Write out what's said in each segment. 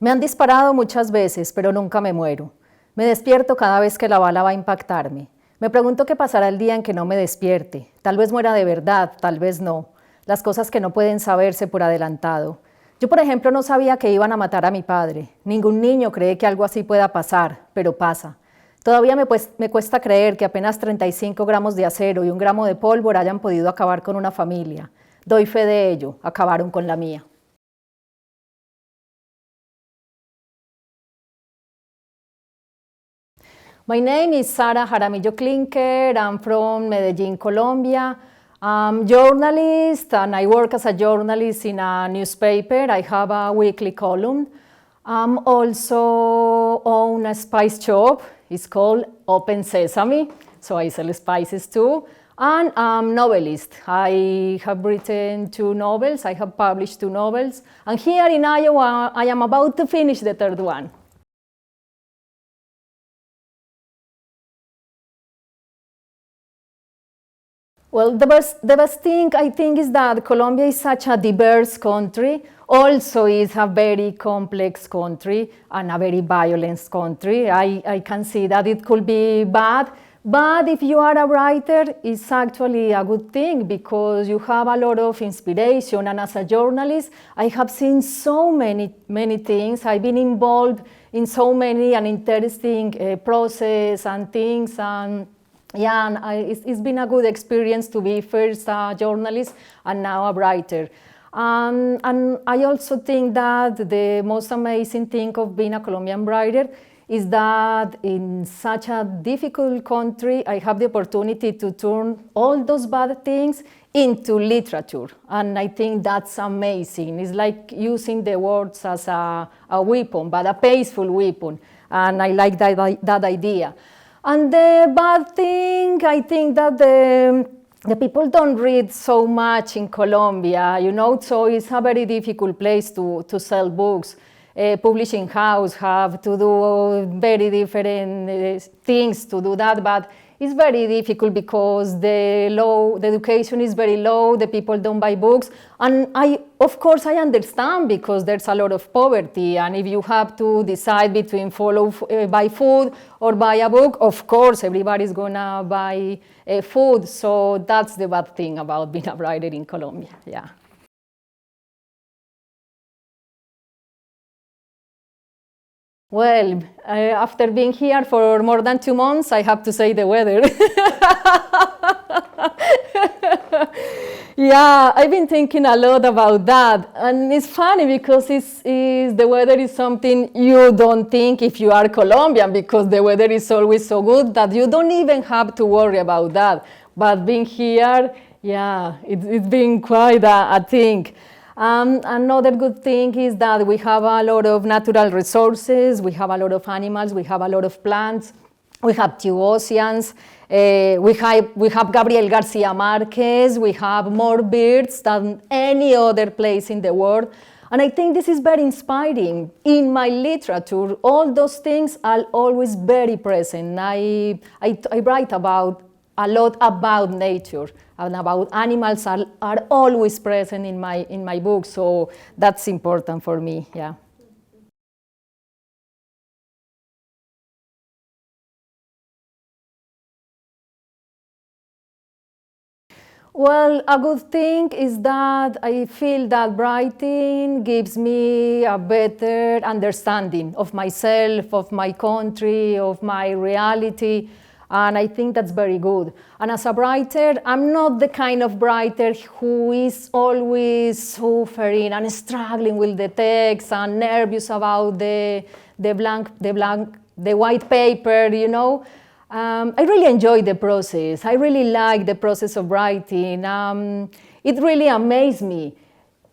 Me han disparado muchas veces, pero nunca me muero. Me despierto cada vez que la bala va a impactarme. Me pregunto qué pasará el día en que no me despierte. Tal vez muera de verdad, tal vez no. Las cosas que no pueden saberse por adelantado. Yo, por ejemplo, no sabía que iban a matar a mi padre. Ningún niño cree que algo así pueda pasar, pero pasa. Todavía me cuesta creer que apenas 35 gramos de acero y 1 gramo de pólvora hayan podido acabar con una familia. Doy fe de ello, acabaron con la mía. My name is Sara JARAMILLO KLINKERT. I'm from Medellín, Colombia. I'm a journalist and I work as a journalist in a newspaper. I have a weekly column. I'm also own a spice shop. It's called Open Sesame, so I sell spices too. And I'm a novelist. I have written 2 novels. I have published 2 novels. And here in Iowa, I am about to finish the 3rd one. Well, the best thing I think is that Colombia is such a diverse country. Also, it's a very complex country and a very violent country. I can see that it could be bad, but if you are a writer, it's actually a good thing because you have a lot of inspiration. And as a journalist, I have seen so many things. I've been involved in so many and interesting process and things. And yeah, and it's been a good experience to be first a journalist and now a writer. And I also think that the most amazing thing of being a Colombian writer is that in such a difficult country, I have the opportunity to turn all those bad things into literature. And I think that's amazing. It's like using the words as a weapon, but a peaceful weapon. And I like that idea. And the bad thing, I think that the people don't read so much in Colombia, you know, so it's a very difficult place to sell books. Publishing house have to do very different things to do that, but it's very difficult because the education is very low, the people don't buy books, and of course I understand because there's a lot of poverty, and if you have to decide between buy food or buy a book, of course everybody's gonna buy food, so that's the bad thing about being a writer in Colombia, yeah. Well, after being here for more than 2 months, I have to say the weather. Yeah, I've been thinking a lot about that. And it's funny because the weather is something you don't think if you are Colombian, because the weather is always so good that you don't even have to worry about that. But being here, yeah, it's been quite a thing. Another good thing is that we have a lot of natural resources, we have a lot of animals, we have a lot of plants, we have 2 oceans, we have Gabriel Garcia Marquez, we have more birds than any other place in the world. And I think this is very inspiring. In my literature, all those things are always very present. I write a lot about nature and about animals are always present in my book, so that's important for me, yeah. Well, a good thing is that I feel that writing gives me a better understanding of myself, of my country, of my reality. And I think that's very good. And as a writer, I'm not the kind of writer who is always suffering and struggling with the text and nervous about the white paper, you know. I really enjoy the process. I really like the process of writing. It really amazed me.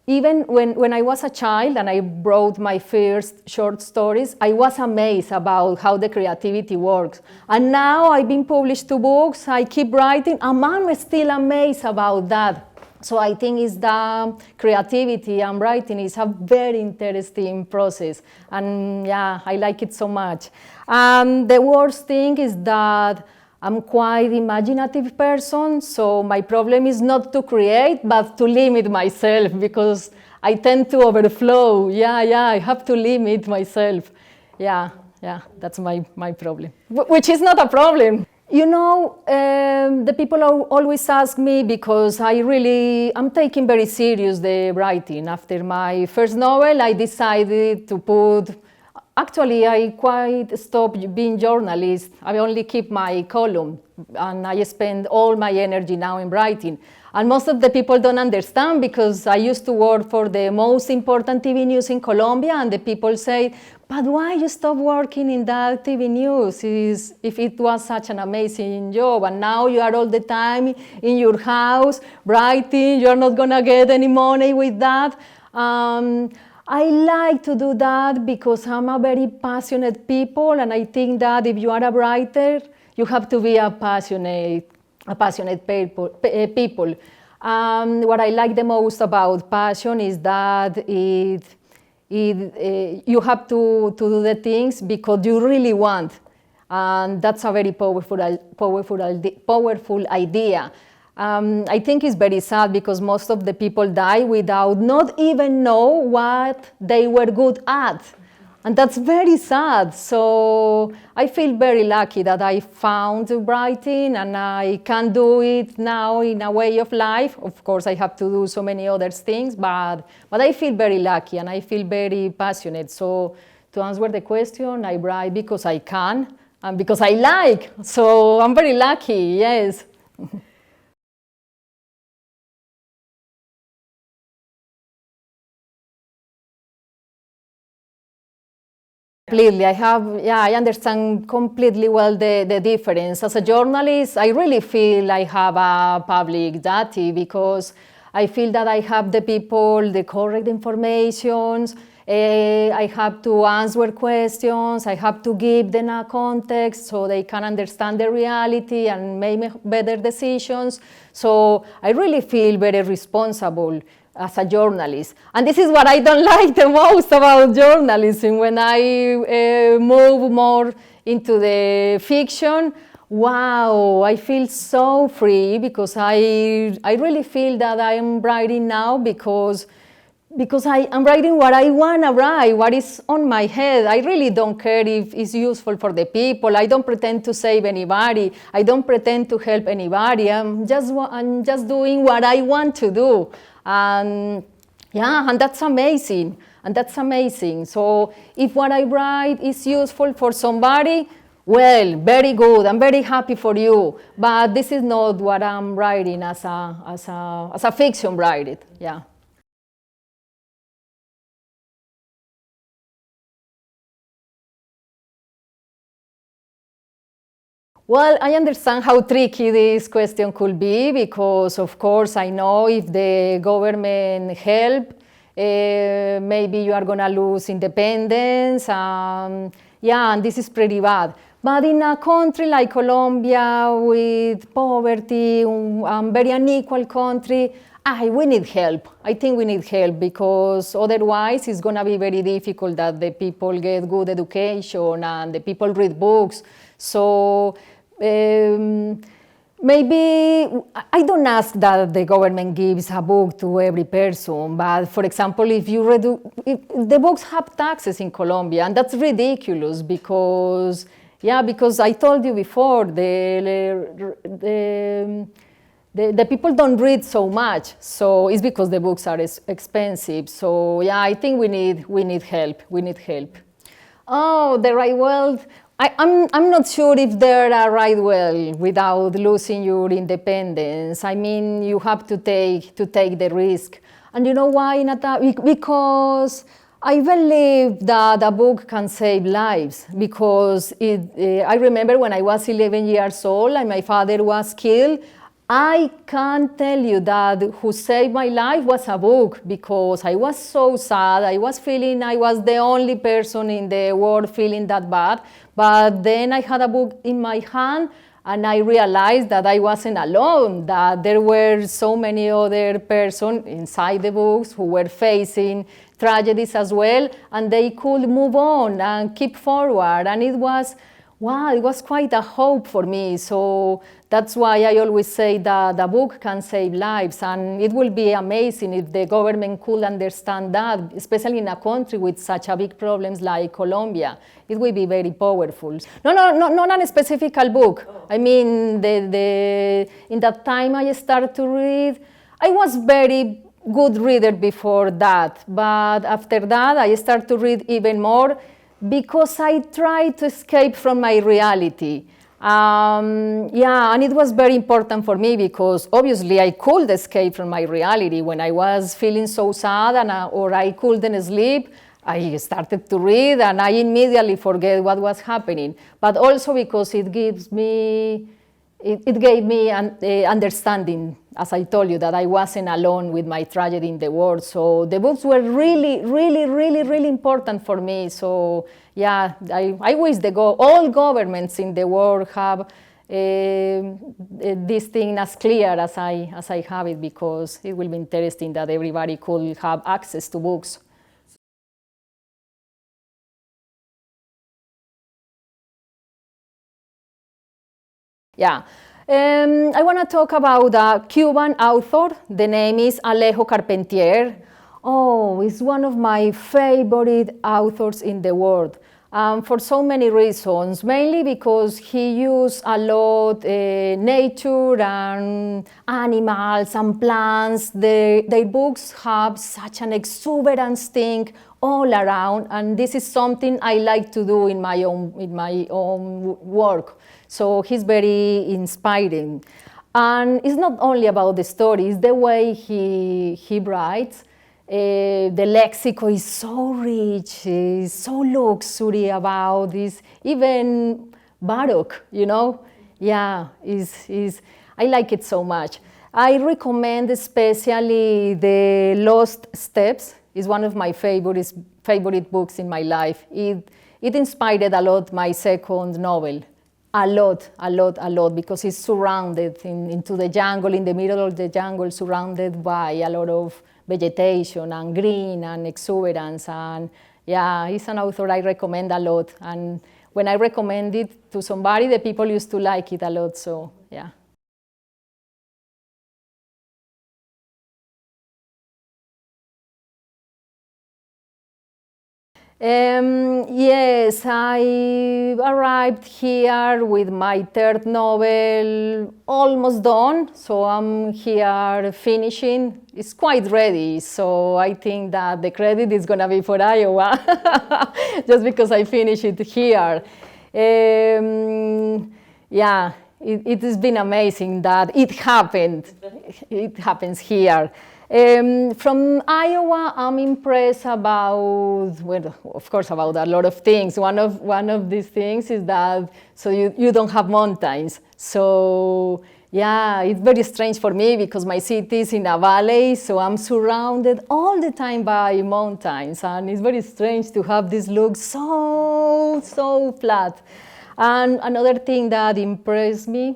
Even when I was a child and I wrote my first short stories, I was amazed about how the creativity works. And now I've been published 2 books, I keep writing, and I'm still amazed about that. So I think it's the creativity and writing is a very interesting process. And yeah, I like it so much. The worst thing is that I'm quite imaginative person, so my problem is not to create, but to limit myself, because I tend to overflow. Yeah, I have to limit myself. Yeah, that's my problem, which is not a problem. You know, the people always ask me, because I'm taking very serious the writing. After my first novel, I decided to put, actually I quite stopped being journalist. I only keep my column, and I spend all my energy now in writing. And most of the people don't understand, because I used to work for the most important TV news in Colombia, and the people say, but why you stop working in that TV news if it was such an amazing job, and now you are all the time in your house writing, you're not gonna get any money with that. I like to do that because I'm a very passionate people, and I think that if you are a writer, you have to be a passionate people. What I like the most about passion is that you have to do the things because you really want, and that's a very powerful idea. I think it's very sad because most of the people die without not even know what they were good at. And that's very sad. So I feel very lucky that I found writing, and I can do it now in a way of life. Of course, I have to do so many other things, but I feel very lucky, and I feel very passionate. So to answer the question, I write because I can and because I like. So I'm very lucky, yes. Completely. I understand completely well the difference. As a journalist, I really feel I have a public duty, because I feel that I have the people, the correct information, I have to answer questions, I have to give them a context so they can understand the reality and make better decisions. So I really feel very responsible as a journalist. And this is what I don't like the most about journalism. When I move more into the fiction, wow, I feel so free, because I really feel that I am writing now because I am writing what I want to write, what is on my head. I really don't care if it's useful for the people. I don't pretend to save anybody. I don't pretend to help anybody. I'm just doing what I want to do. And that's amazing. So if what I write is useful for somebody, well, very good. I'm very happy for you. But this is not what I'm writing as a fiction writer. Yeah. Well, I understand how tricky this question could be, because of course I know if the government help, maybe you are going to lose independence. And this is pretty bad. But in a country like Colombia, with poverty, a very unequal country, we need help. I think we need help, because otherwise it's going to be very difficult that the people get good education and the people read books. So maybe I don't ask that the government gives a book to every person, but for example, if the books have taxes in Colombia, and that's ridiculous, because I told you before, the people don't read so much, so it's because the books are expensive. So I think we need help. Oh, the right world. I'm not sure if there are right well without losing your independence. I mean, you have to take the risk. And you know why, Nata? Because I believe that a book can save lives. Because I remember when I was 11 years old and my father was killed, I can't tell you that who saved my life was a book, because I was so sad. I was feeling I was the only person in the world feeling that bad. But then I had a book in my hand, and I realized that I wasn't alone, that there were so many other persons inside the books who were facing tragedies as well, and they could move on and keep forward. And it was wow, it was quite a hope for me. So that's why I always say that the book can save lives, and it will be amazing if the government could understand that, especially in a country with such a big problems like Colombia. It will be very powerful. Not a specific book. I mean, in that time I started to read, I was very good reader before that, but after that I started to read even more because I tried to escape from my reality. Yeah, and it was very important for me because obviously I could escape from my reality. When I was feeling so sad or I couldn't sleep, I started to read and I immediately forget what was happening. But also because it gave me an understanding, as I told you, that I wasn't alone with my tragedy in the world. So the books were really important for me. So yeah, I wish all governments in the world have this thing as clear as I have it, because it will be interesting that everybody could have access to books. Yeah. I want to talk about a Cuban author. The name is Alejo Carpentier. Oh, he's one of my favorite authors in the world. For so many reasons, mainly because he used a lot nature and animals and plants. Their books have such an exuberant thing all around, and this is something I like to do in my own work. So he's very inspiring. And it's not only about the story, it's the way he writes. The lexicon is so rich, is so luxury about this, even baroque, you know? Yeah, I like it so much. I recommend especially The Lost Steps. It's one of my favorite books in my life. It inspired a lot my second novel. A lot, because it's surrounded into the jungle, in the middle of the jungle, surrounded by a lot of vegetation and green and exuberance. And yeah, he's an author I recommend a lot. And when I recommend it to somebody, the people used to like it a lot, so yeah. Yes, I arrived here with my third novel almost done, so I'm here finishing. It's quite ready, so I think that the credit is going to be for Iowa, just because I finished it here. Yeah, it has been amazing that it happened. It happens here. From Iowa, I'm impressed about, well, of course, about a lot of things. One of these things is that you don't have mountains. So yeah, it's very strange for me because my city is in a valley, so I'm surrounded all the time by mountains, and it's very strange to have this look so flat. And another thing that impressed me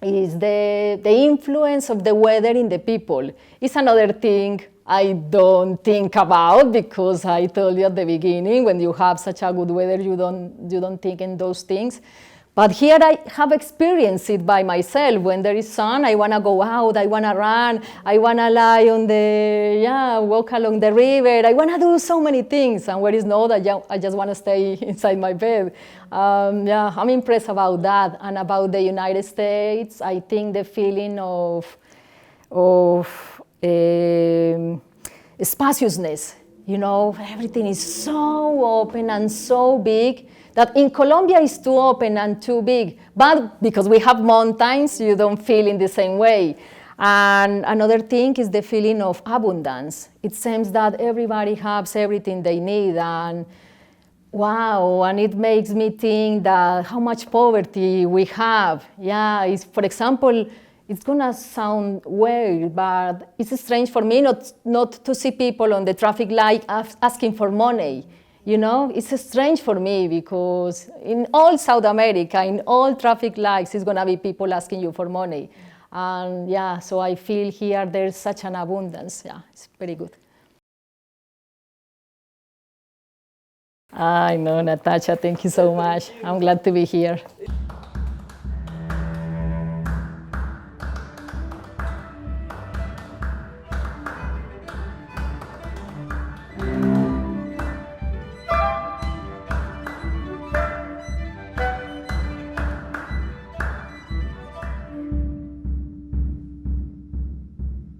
is the influence of the weather in the people. It's another thing I don't think about, because I told you at the beginning, when you have such a good weather, you don't think in those things. But here I have experienced it by myself. When there is sun, I want to go out, I want to run, I want to lie walk along the river. I want to do so many things. And where is not, I just want to stay inside my bed. Yeah, I'm impressed about that. And about the United States, I think the feeling of spaciousness. You know, everything is so open and so big that in Colombia it's too open and too big. But because we have mountains, you don't feel in the same way. And another thing is the feeling of abundance. It seems that everybody has everything they need, and wow, and it makes me think that how much poverty we have. Yeah, for example, it's gonna sound weird, but it's strange for me not to see people on the traffic light asking for money. You know, it's strange for me because in all South America, in all traffic lights, it's gonna be people asking you for money. And yeah, so I feel here there's such an abundance. Yeah, it's very good. I know, Natasha, thank you so much. I'm glad to be here.